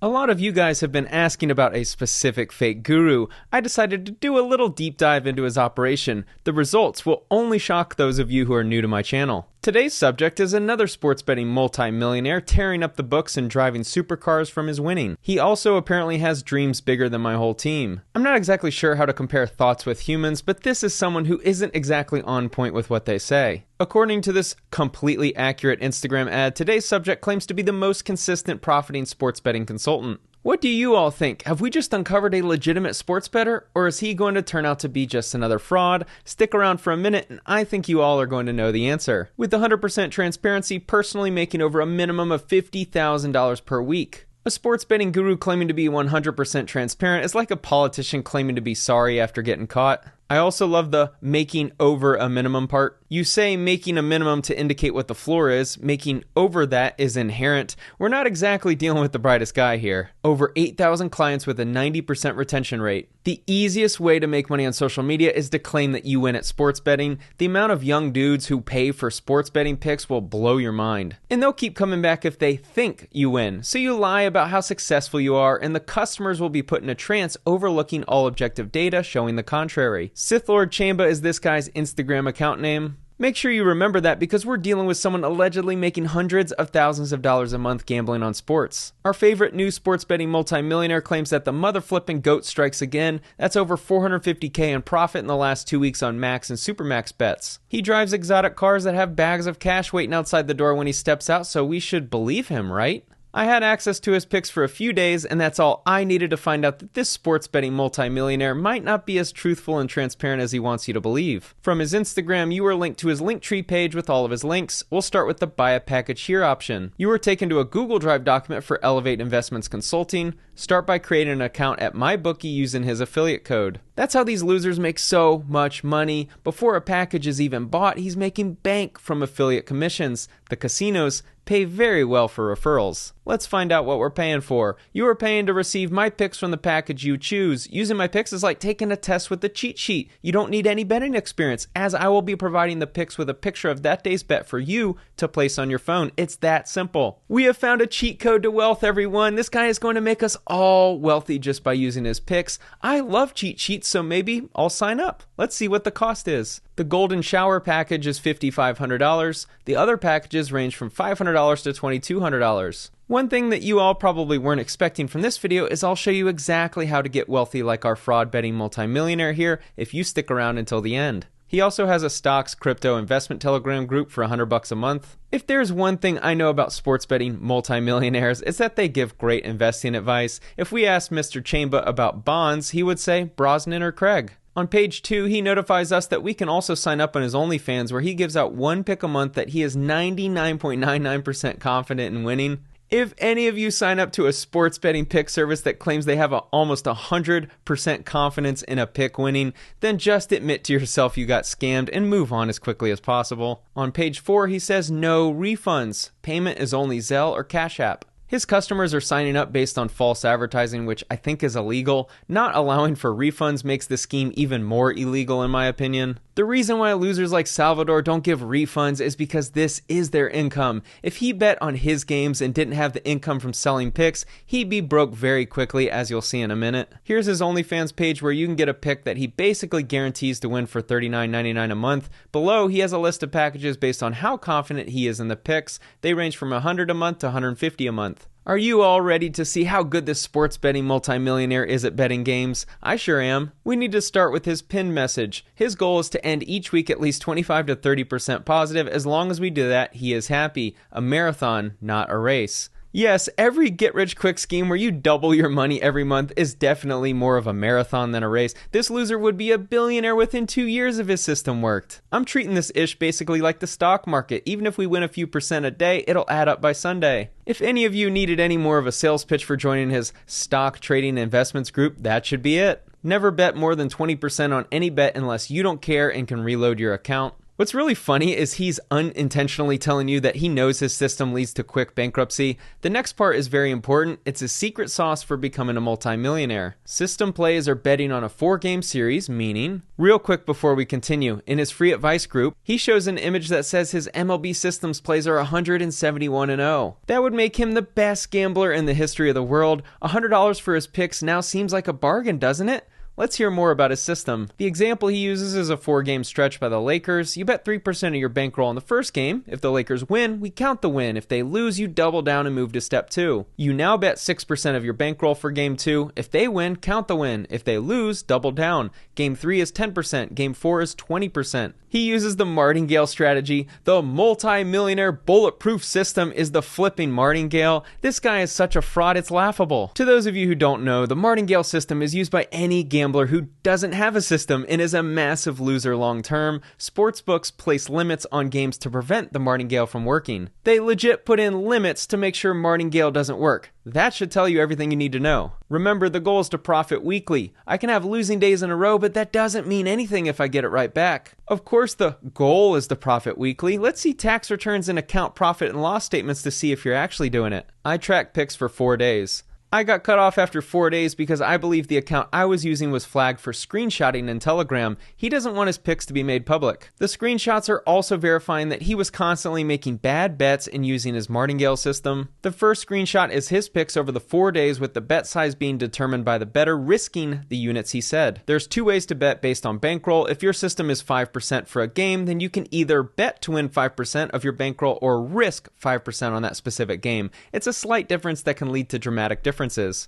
A lot of you guys have been asking about a specific fake guru. I decided to do a little deep dive into his operation. The results will only shock those of you who are new to my channel. Today's subject is another sports betting multi-millionaire tearing up the books and driving supercars from his winning. He also apparently has dreams bigger than my whole team. I'm not exactly sure how to compare thoughts with humans, but this is someone who isn't exactly on point with what they say. According to this completely accurate Instagram ad, today's subject claims to be the most consistent profiting sports betting consultant. What do you all think? Have we just uncovered a legitimate sports bettor, or is he going to turn out to be just another fraud? Stick around for a minute and I think you all are going to know the answer. With 100% transparency, personally making over a minimum of $50,000 per week. A sports betting guru claiming to be 100% transparent is like a politician claiming to be sorry after getting caught. I also love the making over a minimum part. You say making a minimum to indicate what the floor is. Making over that is inherent. We're not exactly dealing with the brightest guy here. Over 8,000 clients with a 90% retention rate. The easiest way to make money on social media is to claim that you win at sports betting. The amount of young dudes who pay for sports betting picks will blow your mind. And they'll keep coming back if they think you win. So you lie about how successful you are and the customers will be put in a trance overlooking all objective data showing the contrary. Sithlord Chamba is this guy's Instagram account name. Make sure you remember that because we're dealing with someone allegedly making hundreds of thousands of dollars a month gambling on sports. Our favorite new sports betting multi-millionaire claims that the mother flipping GOAT strikes again. That's over $450K in profit in the last 2 weeks on max and supermax bets. He drives exotic cars that have bags of cash waiting outside the door when he steps out, so we should believe him, right? I had access to his picks for a few days, and that's all I needed to find out that this sports betting multi-millionaire might not be as truthful and transparent as he wants you to believe. From his Instagram, you are linked to his Linktree page with all of his links. We'll start with the buy a package here option. You are taken to a Google Drive document for Elevate Investments Consulting. Start by creating an account at MyBookie using his affiliate code. That's how these losers make so much money. Before a package is even bought, he's making bank from affiliate commissions. The casinos pay very well for referrals. Let's find out what we're paying for. You are paying to receive my picks from the package you choose. Using my picks is like taking a test with the cheat sheet. You don't need any betting experience, as I will be providing the picks with a picture of that day's bet for you to place on your phone. It's that simple. We have found a cheat code to wealth, everyone. This guy is going to make us all wealthy just by using his picks. I love cheat sheets, so maybe I'll sign up. Let's see what the cost is. The Golden Shower package is $5,500. The other packages range from $500 to $2,200. One thing that you all probably weren't expecting from this video is I'll show you exactly how to get wealthy like our fraud betting multi-millionaire here if you stick around until the end. He also has a stocks crypto investment telegram group for $100 a month. If there's one thing I know about sports betting multi-millionaires, it's that they give great investing advice. If we asked Mr. Chamba about bonds, he would say Brosnan or Craig. On page 2, he notifies us that we can also sign up on his OnlyFans where he gives out one pick a month that he is 99.99% confident in winning. If any of you sign up to a sports betting pick service that claims they have almost 100% confidence in a pick winning, then just admit to yourself you got scammed and move on as quickly as possible. On page 4, he says no refunds. Payment is only Zelle or Cash App. His customers are signing up based on false advertising, which I think is illegal. Not allowing for refunds makes the scheme even more illegal in my opinion. The reason why losers like Salvador don't give refunds is because this is their income. If he bet on his games and didn't have the income from selling picks, he'd be broke very quickly, as you'll see in a minute. Here's his OnlyFans page where you can get a pick that he basically guarantees to win for $39.99 a month. Below, he has a list of packages based on how confident he is in the picks. They range from $100 a month to $150 a month. Are you all ready to see how good this sports betting multi-millionaire is at betting games? I sure am. We need to start with his pinned message. His goal is to end each week at least 25 to 30% positive. As long as we do that, he is happy. A marathon, not a race. Yes, every get-rich-quick scheme where you double your money every month is definitely more of a marathon than a race. This loser would be a billionaire within 2 years if his system worked. I'm treating this ish basically like the stock market. Even if we win a few percent a day, it'll add up by Sunday. If any of you needed any more of a sales pitch for joining his stock trading investments group, that should be it. Never bet more than 20% on any bet unless you don't care and can reload your account. What's really funny is he's unintentionally telling you that he knows his system leads to quick bankruptcy. The next part is very important. It's a secret sauce for becoming a multi-millionaire. System plays are betting on a 4-game series, meaning... Real quick before we continue, in his free advice group, he shows an image that says his MLB systems plays are 171-0. That would make him the best gambler in the history of the world. $100 for his picks now seems like a bargain, doesn't it? Let's hear more about his system. The example he uses is a 4-game stretch by the Lakers. You bet 3% of your bankroll in the first game. If the Lakers win, we count the win. If they lose, you double down and move to step 2. You now bet 6% of your bankroll for game 2. If they win, count the win. If they lose, double down. Game 3 is 10%. Game 4 is 20%. He uses the martingale strategy. The multi-millionaire bulletproof system is the flipping martingale. This guy is such a fraud, it's laughable. To those of you who don't know, the martingale system is used by any gambler who doesn't have a system and is a massive loser long term. Sportsbooks place limits on games to prevent the martingale from working. They legit put in limits to make sure martingale doesn't work. That should tell you everything you need to know. Remember, the goal is to profit weekly. I can have losing days in a row, but that doesn't mean anything if I get it right back. Of course, the goal is to profit weekly. Let's see tax returns and account profit and loss statements to see if you're actually doing it. I track picks for 4 days. I got cut off after 4 days because I believe the account I was using was flagged for screenshotting in Telegram. He doesn't want his picks to be made public. The screenshots are also verifying that he was constantly making bad bets and using his martingale system. The first screenshot is his picks over the 4 days with the bet size being determined by the bettor risking the units he said. There's 2 ways to bet based on bankroll. If your system is 5% for a game, then you can either bet to win 5% of your bankroll or risk 5% on that specific game. It's a slight difference that can lead to dramatic differences.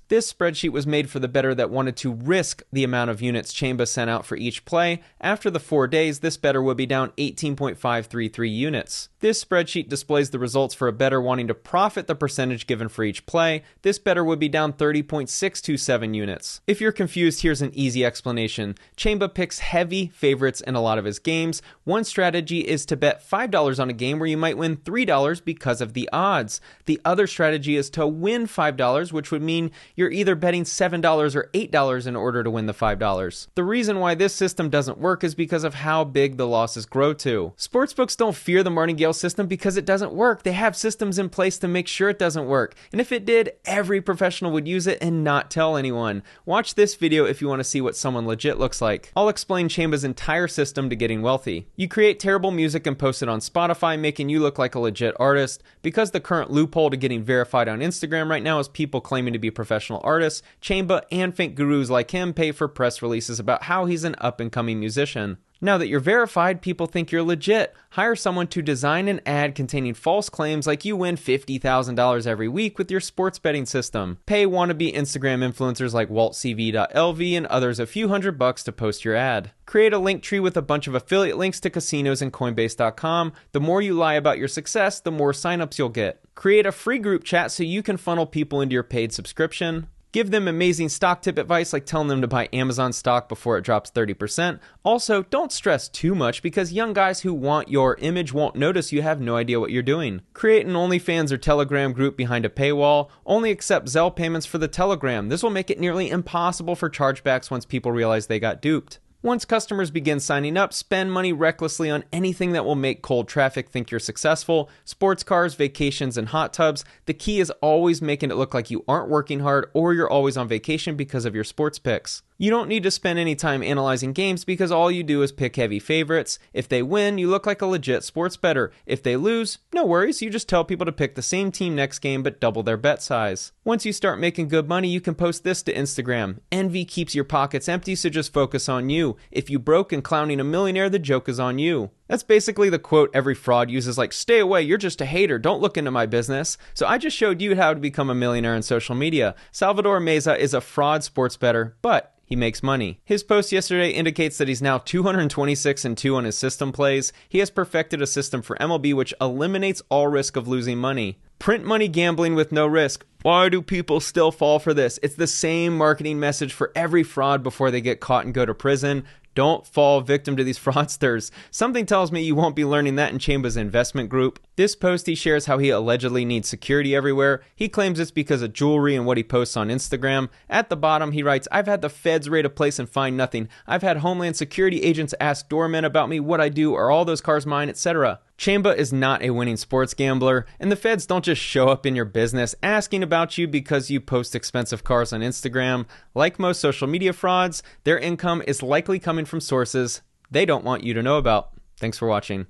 This spreadsheet was made for the bettor that wanted to risk the amount of units Chamba sent out for each play. After the 4 days, this bettor would be down 18.533 units. This spreadsheet displays the results for a bettor wanting to profit the percentage given for each play. This bettor would be down 30.627 units. If you're confused, here's an easy explanation. Chamba picks heavy favorites in a lot of his games. One strategy is to bet $5 on a game where you might win $3 because of the odds. The other strategy is to win $5, which would mean you're either betting $7 or $8 in order to win the $5. The reason why this system doesn't work is because of how big the losses grow to. Sportsbooks don't fear the martingale system because it doesn't work. They have systems in place to make sure it doesn't work. And if it did, every professional would use it and not tell anyone. Watch this video if you want to see what someone legit looks like. I'll explain Chamba's entire system to getting wealthy. You create terrible music and post it on Spotify, making you look like a legit artist. Because the current loophole to getting verified on Instagram right now is people claiming to be professional artists, Chamba and fake gurus like him pay for press releases about how he's an up-and-coming musician. Now that you're verified, people think you're legit. Hire someone to design an ad containing false claims like you win $50,000 every week with your sports betting system. Pay wannabe Instagram influencers like waltcv.lv and others a few $100 to post your ad. Create a link tree with a bunch of affiliate links to casinos and Coinbase.com. The more you lie about your success, the more signups you'll get. Create a free group chat so you can funnel people into your paid subscription. Give them amazing stock tip advice like telling them to buy Amazon stock before it drops 30%. Also, don't stress too much because young guys who want your image won't notice you have no idea what you're doing. Create an OnlyFans or Telegram group behind a paywall. Only accept Zelle payments for the Telegram. This will make it nearly impossible for chargebacks once people realize they got duped. Once customers begin signing up, spend money recklessly on anything that will make cold traffic think you're successful. Sports cars, vacations, and hot tubs. The key is always making it look like you aren't working hard or you're always on vacation because of your sports picks. You don't need to spend any time analyzing games because all you do is pick heavy favorites. If they win, you look like a legit sports bettor. If they lose, no worries, you just tell people to pick the same team next game but double their bet size. Once you start making good money, you can post this to Instagram. Envy keeps your pockets empty, so just focus on you. If you broke and clowning a millionaire, the joke is on you. That's basically the quote every fraud uses, like, stay away, you're just a hater, don't look into my business. So I just showed you how to become a millionaire on social media. Salvador Meza is a fraud sports bettor, but he makes money. His post yesterday indicates that he's now 226-2 on his system plays. He has perfected a system for MLB which eliminates all risk of losing money. Print money gambling with no risk. Why do people still fall for this? It's the same marketing message for every fraud before they get caught and go to prison. Don't fall victim to these fraudsters. Something tells me you won't be learning that in Chamba's investment group. This post, he shares how he allegedly needs security everywhere. He claims it's because of jewelry and what he posts on Instagram. At the bottom, he writes, "I've had the feds raid a place and find nothing. I've had Homeland Security agents ask doormen about me, what I do, are all those cars mine, etc." Chamba is not a winning sports gambler, and the feds don't just show up in your business asking about you because you post expensive cars on Instagram. Like most social media frauds, their income is likely coming from sources they don't want you to know about. Thanks for watching.